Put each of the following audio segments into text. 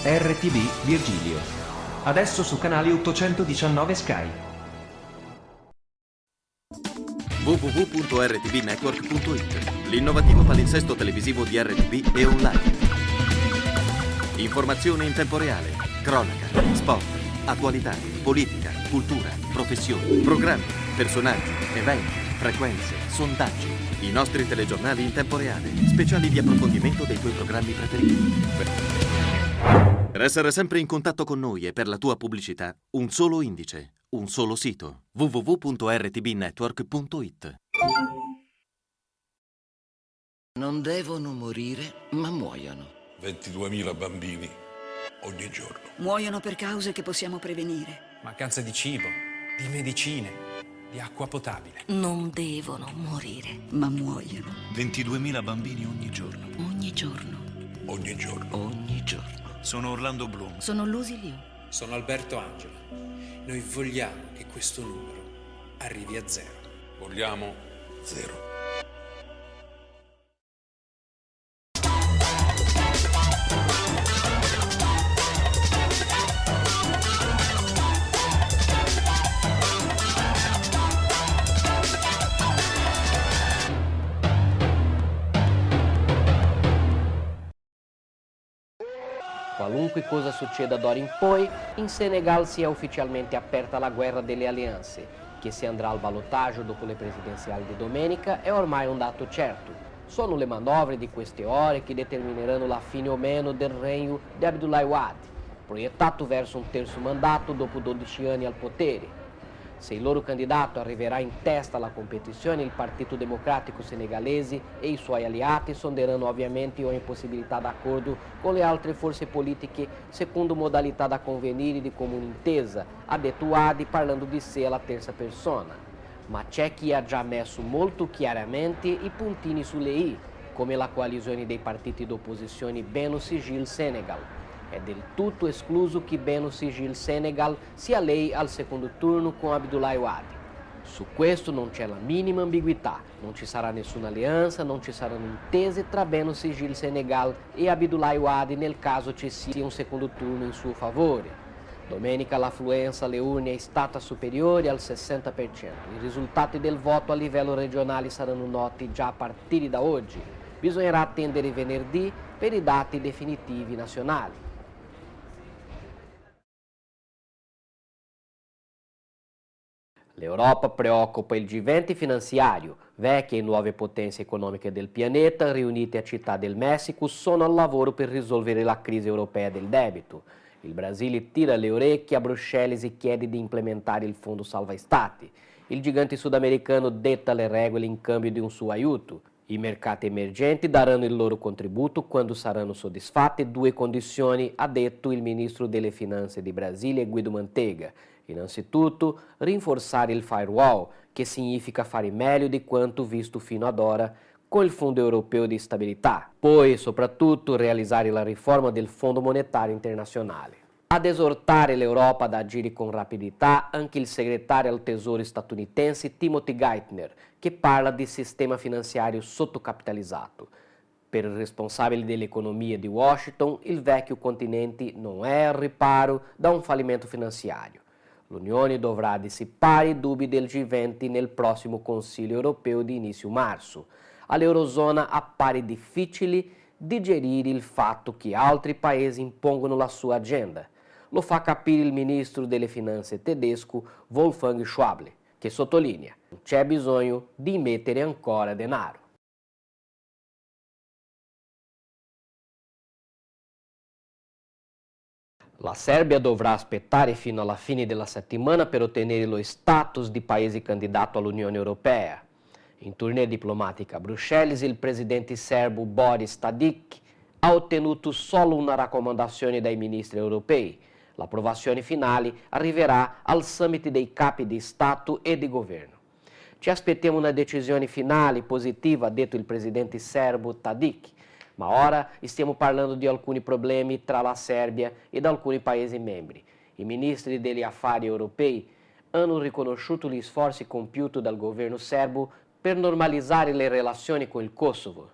RTV Virgilio. Adesso su canale 819 Sky. www.rtvnetwork.it, l'innovativo palinsesto televisivo di RTV e online. Informazioni in tempo reale, cronaca, sport, attualità, politica, cultura, professioni, programmi, personaggi, eventi, frequenze, sondaggi. I nostri telegiornali in tempo reale, speciali di approfondimento dei tuoi programmi preferiti. Per essere sempre in contatto con noi e per la tua pubblicità, un solo indice, un solo sito: www.rtbnetwork.it. Non devono morire, ma muoiono. 22.000 bambini ogni giorno. Muoiono per cause che possiamo prevenire. Mancanza di cibo, di medicine, di acqua potabile. Non devono morire, ma muoiono. 22.000 bambini ogni giorno. Ogni giorno. Ogni giorno. Ogni giorno. Sono Orlando Bloom. Sono Lucy Liu. Sono Alberto Angela. Noi vogliamo che questo numero arrivi a 0. Vogliamo 0. Qualunque cosa succeda d'ora in poi, in Senegal si è ufficialmente aperta la guerra delle alleanze, che se andrà al ballottaggio dopo le presidenziali di domenica è ormai un dato certo. Sono le manovre di queste ore che determineranno la fine o meno del regno di Abdoulaye Wade, proiettato verso un terzo mandato dopo 12 anni al potere. Se il loro candidato arriverà in testa alla competizione, il Partito Democratico Senegalese e i suoi alleati sonderanno ovviamente ogni possibilità d'accordo con le altre forze politiche secondo modalità da convenire di comune intesa, ha detto Wade parlando di sé alla terza persona. Ma c'è chi ha già messo molto chiaramente i puntini sulle i, come la coalizione dei partiti d'opposizione Beno Sigil Senegal. È del tutto escluso che Beno Sigil Senegal sia lei al secondo turno con Abdoulaye Wade. Su questo non c'è la minima ambiguità, non ci sarà nessuna alleanza, non ci saranno intese tra Beno Sigil Senegal e Abdoulaye Wade nel caso ci sia un secondo turno in suo favore. Domenica l'affluenza alle urne è stata superiore al 60%. I risultati del voto a livello regionale saranno noti già a partire da oggi. Bisognerà attendere venerdì per i dati definitivi nazionali. L'Europa preoccupa il G20 finanziario. Vecchie e nuove potenze economiche del pianeta, riunite a Città del Messico, sono al lavoro per risolvere la crisi europea del debito. Il Brasile tira le orecchie a Bruxelles e chiede di implementare il Fondo Salva Stati. Il gigante sudamericano detta le regole in cambio di un suo aiuto. I mercati emergenti daranno il loro contributo quando saranno soddisfatte due condizioni, ha detto il ministro delle Finanze di Brasile, Guido Mantega. Innanzitutto, rinforzare il firewall, che significa fare meglio di quanto visto fino ad ora con il Fondo Europeo di Stabilità. Poi, soprattutto, realizzare la riforma del Fondo Monetario Internazionale. Ad esortare l'Europa ad agire con rapidità anche il segretario al Tesoro statunitense Timothy Geithner, che parla di sistema finanziario sottocapitalizzato. Per il responsabile dell'economia di Washington, il vecchio continente non è al riparo da un fallimento finanziario. L'Unione dovrà dissipare i dubbi del G20 nel prossimo Consiglio europeo di inizio marzo. All'Eurozona appare difficile digerire il fatto che altri paesi impongono la sua agenda. Lo fa capire il ministro delle Finanze tedesco Wolfgang Schäuble, che sottolinea: non c'è bisogno di mettere ancora denaro. La Serbia dovrà aspettare fino alla fine della settimana per ottenere lo status di paese candidato all'Unione Europea. In tournée diplomatica a Bruxelles, il presidente serbo Boris Tadic ha ottenuto solo una raccomandazione dai ministri europei. L'approvazione finale arriverà al summit dei capi di Stato e di governo. Ci aspettiamo una decisione finale positiva, ha detto il presidente serbo Tadic. Ma ora stiamo parlando di alcuni problemi tra la Serbia ed alcuni Paesi membri. I ministri degli affari europei hanno riconosciuto gli sforzi compiuti dal governo serbo per normalizzare le relazioni con il Kosovo.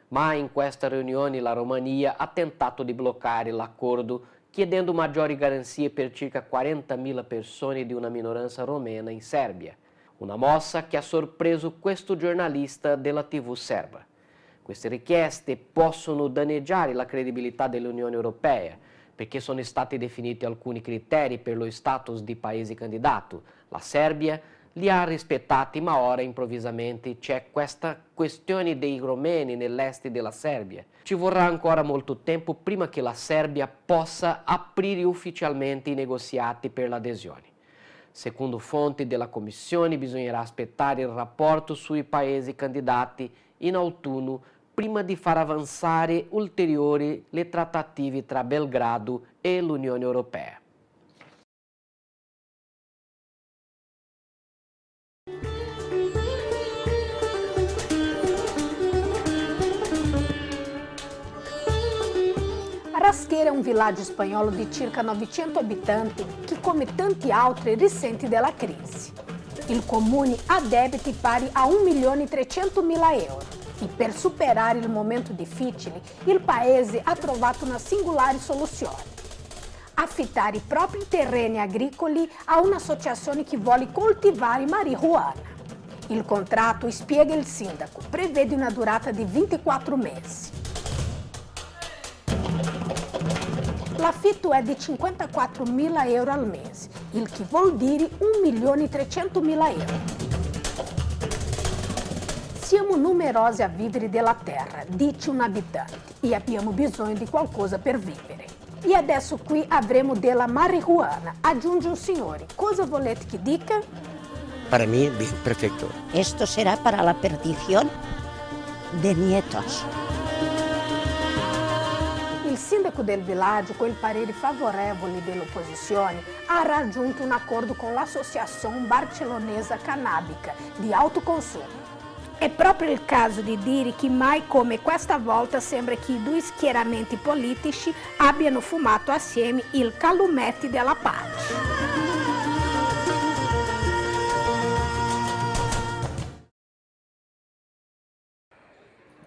ma in questa riunione la Romania ha tentato di bloccare l'accordo chiedendo maggiori garanzie per circa 40.000 persone di una minoranza romena in Serbia. Una mossa che ha sorpreso questo giornalista della TV serba. Queste richieste possono danneggiare la credibilità dell'Unione Europea, perché sono stati definiti alcuni criteri per lo status di paese candidato. La Serbia li ha rispettati, ma ora improvvisamente c'è questa questione dei romeni nell'est della Serbia. Ci vorrà ancora molto tempo prima che la Serbia possa aprire ufficialmente i negoziati per l'adesione. Secondo fonti della Commissione, bisognerà aspettare il rapporto sui paesi candidati in autunno prima di far avanzare ulteriori le trattative tra Belgrado e l'Unione Europea. Rasqueira è un villaggio spagnolo di circa 900 abitanti che, come tanti altri, risente della crisi. Il comune ha debiti pari a 1.300.000 euro e, per superare il momento difficile, il paese ha trovato una singolare soluzione: affittare i propri terreni agricoli a un'associazione che vuole coltivare marijuana. Il contratto, spiega il sindaco, prevede una durata di 24 mesi. L'affitto è di 54.000 euro al mese, il che vuol dire 1.300.000 euro. Siamo numerosi a vivere della terra, dice un abitante, e abbiamo bisogno di qualcosa per vivere. E adesso qui avremo della marijuana, aggiunge un signore. Cosa volete che dica? Para mí, bien, perfecto. Esto será para la perdición de nietos. Il sindaco del villaggio, con il parere favorevole dell'opposizione, ha raggiunto un accordo con l'Associazione Barcellonesa Cannabica di autoconsumo. È proprio il caso di dire che mai come questa volta sembra che i due schieramenti politici abbiano fumato assieme il calumetto della pace.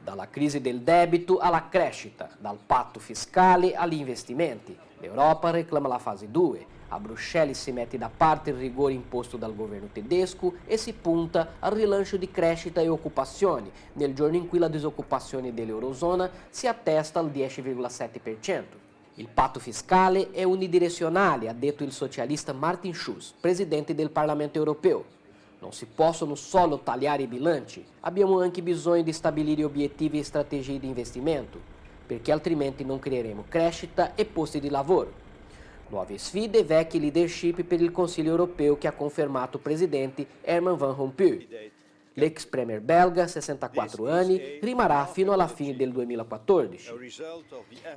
Dalla crisi del debito alla crescita, dal patto fiscale agli investimenti. L'Europa reclama la fase 2, a Bruxelles si mette da parte il rigore imposto dal governo tedesco e si punta al rilancio di crescita e occupazione, nel giorno in cui la disoccupazione dell'Eurozona si attesta al 10,7%. Il patto fiscale è unidirezionale, ha detto il socialista Martin Schulz, presidente del Parlamento europeo. Non si possono solo tagliare i bilanci, abbiamo anche bisogno di stabilire obiettivi e strategie di investimento, perché altrimenti non creeremo crescita e posti di lavoro. Nuove sfide e vecchie leadership per il Consiglio europeo che ha confermato il presidente Herman Van Rompuy. L'ex premier belga, 64 anni, rimarrà fino alla fine del 2014.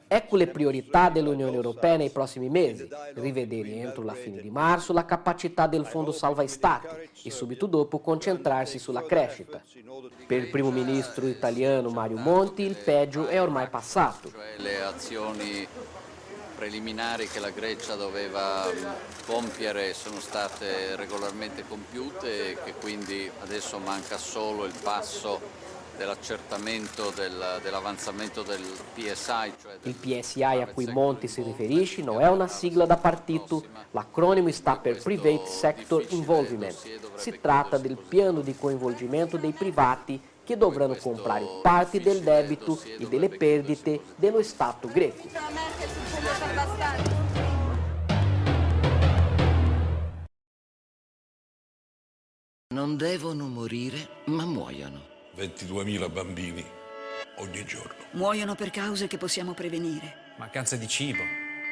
Ecco le priorità dell'Unione Europea nei prossimi mesi: rivedere entro la fine di marzo la capacità del Fondo Salva Stati e subito dopo concentrarsi sulla crescita. Per il primo ministro italiano Mario Monti il peggio è ormai passato. Le azioni preliminari che la Grecia doveva compiere sono state regolarmente compiute e che quindi adesso manca solo il passo dell'accertamento dell'avanzamento del PSI. Il PSI a cui Monti si riferisce non è una sigla da partito, l'acronimo sta per Private Sector Involvement. Si tratta del piano di coinvolgimento dei privati che dovranno comprare parte del debito e delle perdite dello Stato greco. Non devono morire, ma muoiono. 22.000 bambini ogni giorno. Muoiono per cause che possiamo prevenire. Mancanza di cibo,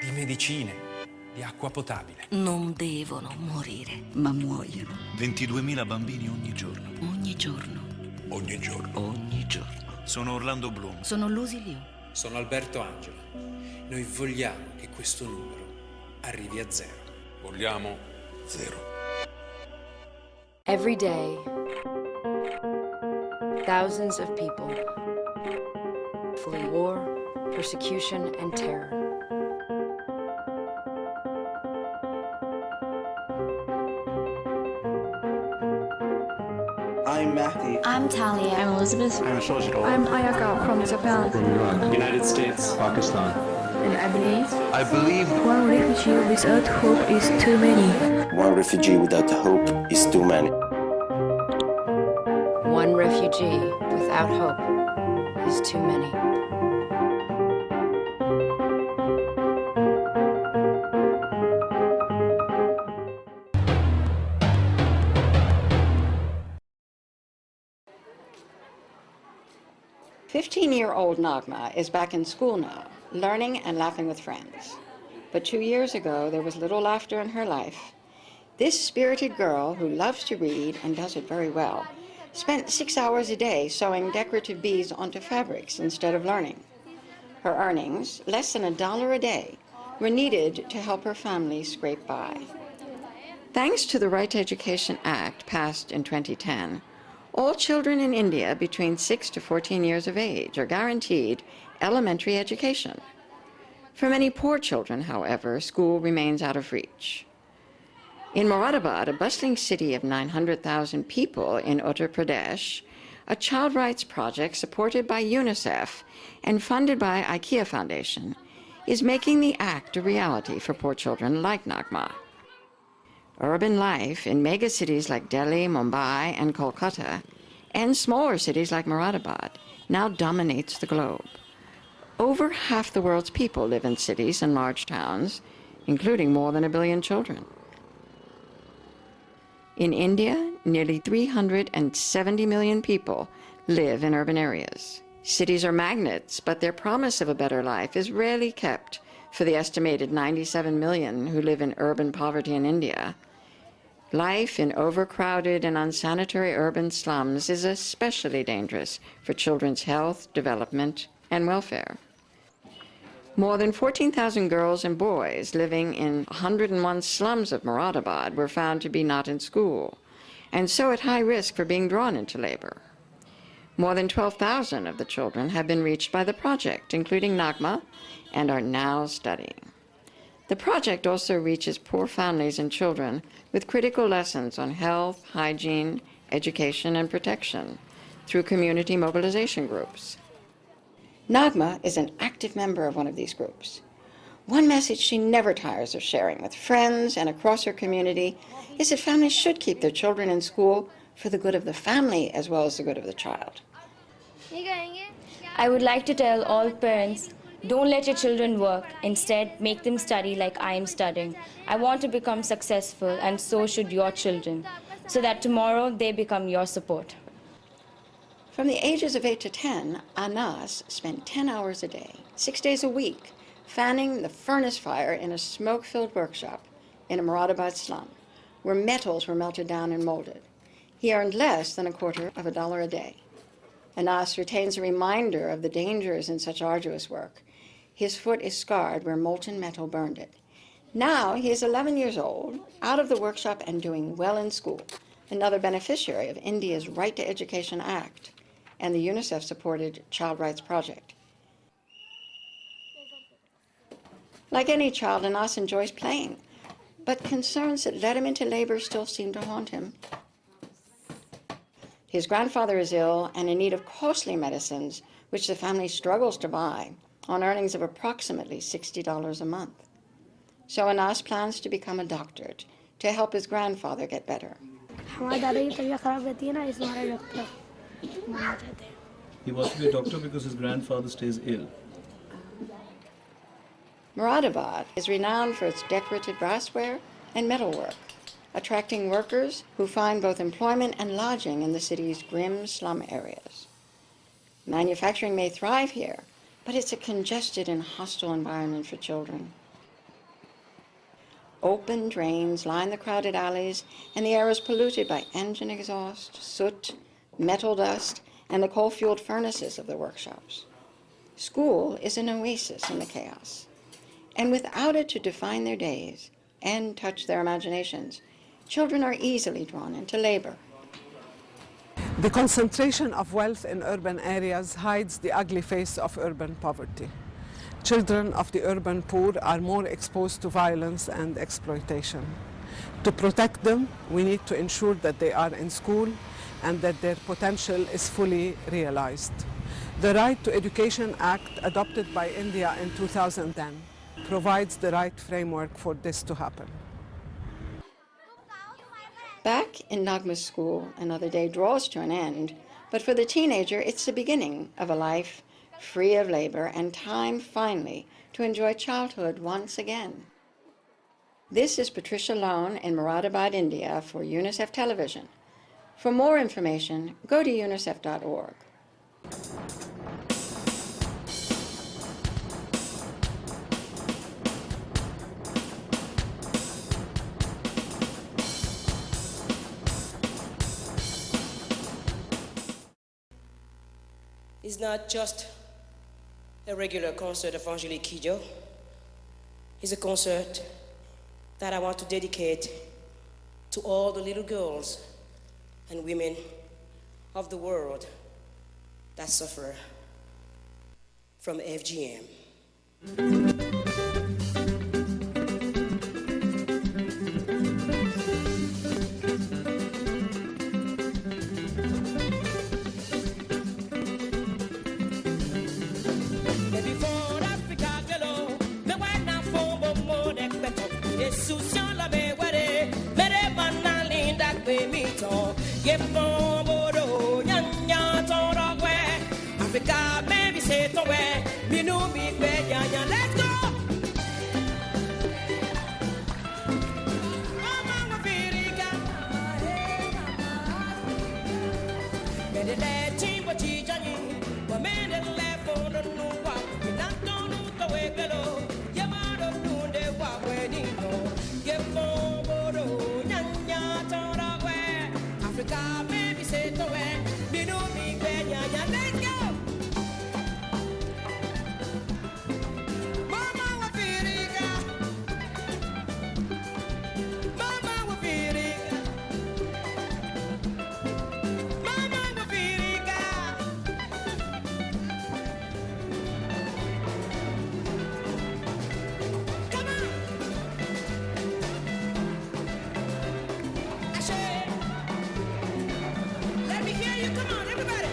di medicine, di acqua potabile. Non devono morire, ma muoiono. 22.000 bambini ogni giorno. Ogni giorno. Ogni giorno. Ogni giorno. Sono Orlando Bloom. Sono Lucy Liu. Sono Alberto Angela. Noi vogliamo che questo numero arrivi a 0. Vogliamo 0. Every day, thousands of people flee war, persecution, and terror. I'm Mahdi. I'm Talia. I'm Elizabeth. I'm Shojiro. I'm Ayaka from Japan. From Iran. United States. Pakistan. And I believe one refugee without hope is too many. one refugee without hope is too many. One refugee without hope is too many. "15-year-old Nagma is back in school now, learning and laughing with friends. But 2 years ago, there was little laughter in her life. This spirited girl, who loves to read and does it very well, spent 6 hours a day sewing decorative beads onto fabrics instead of learning. Her earnings, less than $1 a day, were needed to help her family scrape by. Thanks to the Right to Education Act passed in 2010, all children in India between 6 to 14 years of age are guaranteed elementary education. For many poor children, however, school remains out of reach. In Moradabad, a bustling city of 900,000 people in Uttar Pradesh, a child rights project supported by UNICEF and funded by IKEA Foundation is making the act a reality for poor children like Nagma. Urban life in megacities like Delhi, Mumbai, and Kolkata, and smaller cities like Moradabad, now dominates the globe. Over half the world's people live in cities and large towns, including more than 1 billion children. In India, nearly 370 million people live in urban areas. Cities are magnets, but their promise of a better life is rarely kept for the estimated 97 million who live in urban poverty in India. Life in overcrowded and unsanitary urban slums is especially dangerous for children's health, development, and welfare. More than 14,000 girls and boys living in 101 slums of Moradabad were found to be not in school, and so at high risk for being drawn into labor. More than 12,000 of the children have been reached by the project, including Nagma, and are now studying. The project also reaches poor families and children with critical lessons on health, hygiene, education, and protection through community mobilization groups. Nagma is an active member of one of these groups. One message she never tires of sharing with friends and across her community is that families should keep their children in school for the good of the family as well as the good of the child. I would like to tell all parents, don't let your children work. Instead, make them study like I am studying. I want to become successful, and so should your children, so that tomorrow they become your support. From the ages of 8 to 10, Anas spent 10 hours a day, 6 days a week, fanning the furnace fire in a smoke-filled workshop in a Moradabad slum, where metals were melted down and molded. He earned less than $0.25 a day. Anas retains a reminder of the dangers in such arduous work. His foot is scarred where molten metal burned it. Now he is 11 years old, out of the workshop and doing well in school, another beneficiary of India's Right to Education Act and the UNICEF-supported Child Rights Project. Like any child, Anas enjoys playing, but concerns that led him into labor still seem to haunt him. His grandfather is ill and in need of costly medicines, which the family struggles to buy, on earnings of approximately $60 a month. So Anas plans to become a doctor to help his grandfather get better. He wants to be a doctor because his grandfather stays ill. Moradabad is renowned for its decorative brassware and metalwork, attracting workers who find both employment and lodging in the city's grim slum areas. Manufacturing may thrive here, but it's a congested and hostile environment for children. Open drains line the crowded alleys, and the air is polluted by engine exhaust, soot, metal dust, and the coal-fueled furnaces of the workshops. School is an oasis in the chaos, and without it to define their days and touch their imaginations, children are easily drawn into labor. The concentration of wealth in urban areas hides the ugly face of urban poverty. Children of the urban poor are more exposed to violence and exploitation. To protect them, we need to ensure that they are in school, and that their potential is fully realized. The Right to Education Act, adopted by India in 2010, provides the right framework for this to happen. Back in Nagma's school, another day draws to an end, but for the teenager, it's the beginning of a life free of labor and time, finally, to enjoy childhood once again. This is Patricia Lone in Moradabad, India for UNICEF Television. For more information, go to unicef.org. It's not just a regular concert of Angelique Kidjo. It's a concert that I want to dedicate to all the little girls and women of the world that suffer from FGM. Africa, baby, say it away. Me know me, baby, yeah, let's go. Mama, Africa. Me de le chimbo chichani, wa me de le fono nuwa. Me nanto nuto wekelo, yamado nunde wa wenino. Yefo boro nyanya tora we. Africa, baby, say it away. Me know me, baby, yeah, let's go. Let me hear you, come on, everybody.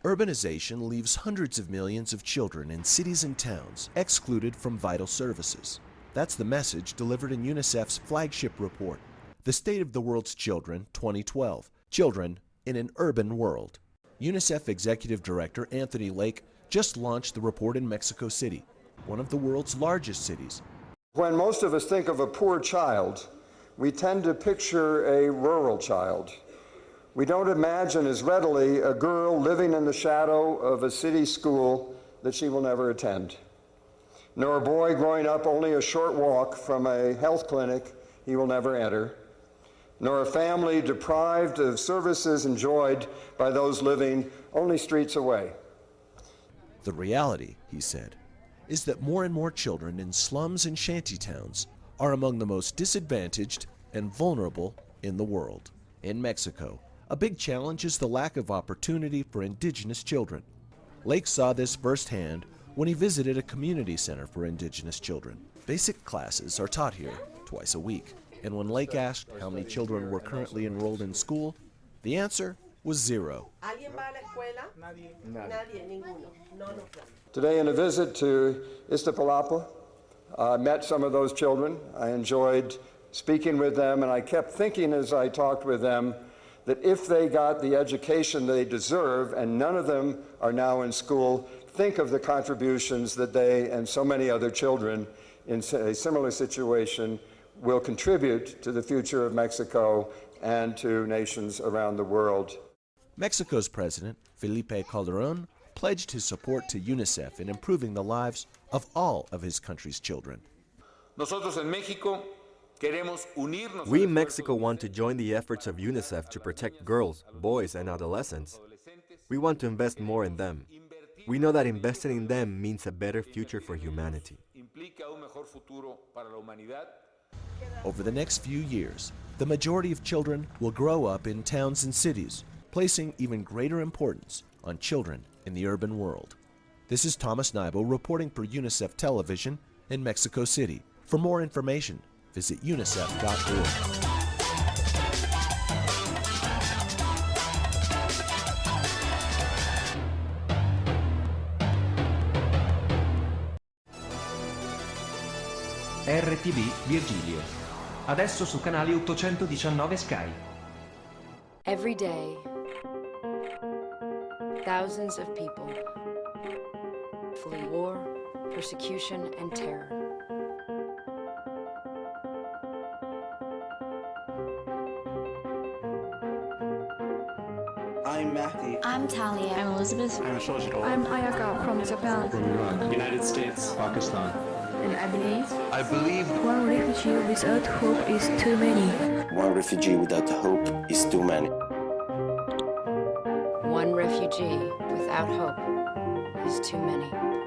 Urbanization leaves hundreds of millions of children in cities and towns excluded from vital services. That's the message delivered in UNICEF's flagship report, The State of the World's Children 2012, Children in an Urban World. UNICEF Executive Director Anthony Lake just launched the report in Mexico City, one of the world's largest cities. When most of us think of a poor child, we tend to picture a rural child. We don't imagine as readily a girl living in the shadow of a city school that she will never attend, nor a boy growing up only a short walk from a health clinic he will never enter, nor a family deprived of services enjoyed by those living only streets away. The reality, he said, is that more and more children in slums and shantytowns are among the most disadvantaged and vulnerable in the world. In Mexico, a big challenge is the lack of opportunity for indigenous children. Lake saw this firsthand when he visited a community center for indigenous children. Basic classes are taught here twice a week, and when Lake asked how many children were currently enrolled in school, the answer was 0. Today, in a visit to Iztapalapa, I met some of those children. I enjoyed speaking with them, and I kept thinking as I talked with them that if they got the education they deserve, and none of them are now in school, think of the contributions that they and so many other children in a similar situation will contribute to the future of Mexico and to nations around the world. Mexico's president, Felipe Calderón, pledged his support to UNICEF in improving the lives of all of his country's children. We in Mexico want to join the efforts of UNICEF to protect girls, boys, and adolescents. We want to invest more in them. We know that investing in them means a better future for humanity. Over the next few years, the majority of children will grow up in towns and cities, placing even greater importance on children in the urban world. This is Thomas Naibo reporting for UNICEF Television in Mexico City. For more information, visit unicef.org. RTV Virgilio. Adesso su canale 819 Sky. Every day, thousands of people flee war, persecution, and terror. I'm Mahdi. I'm Talia. I'm Elizabeth. I'm Shojiro. I'm Ayaka from Japan. From Iran. United States. Pakistan. And I believe one refugee without hope is too many. one refugee without hope is too many. One refugee without hope is too many.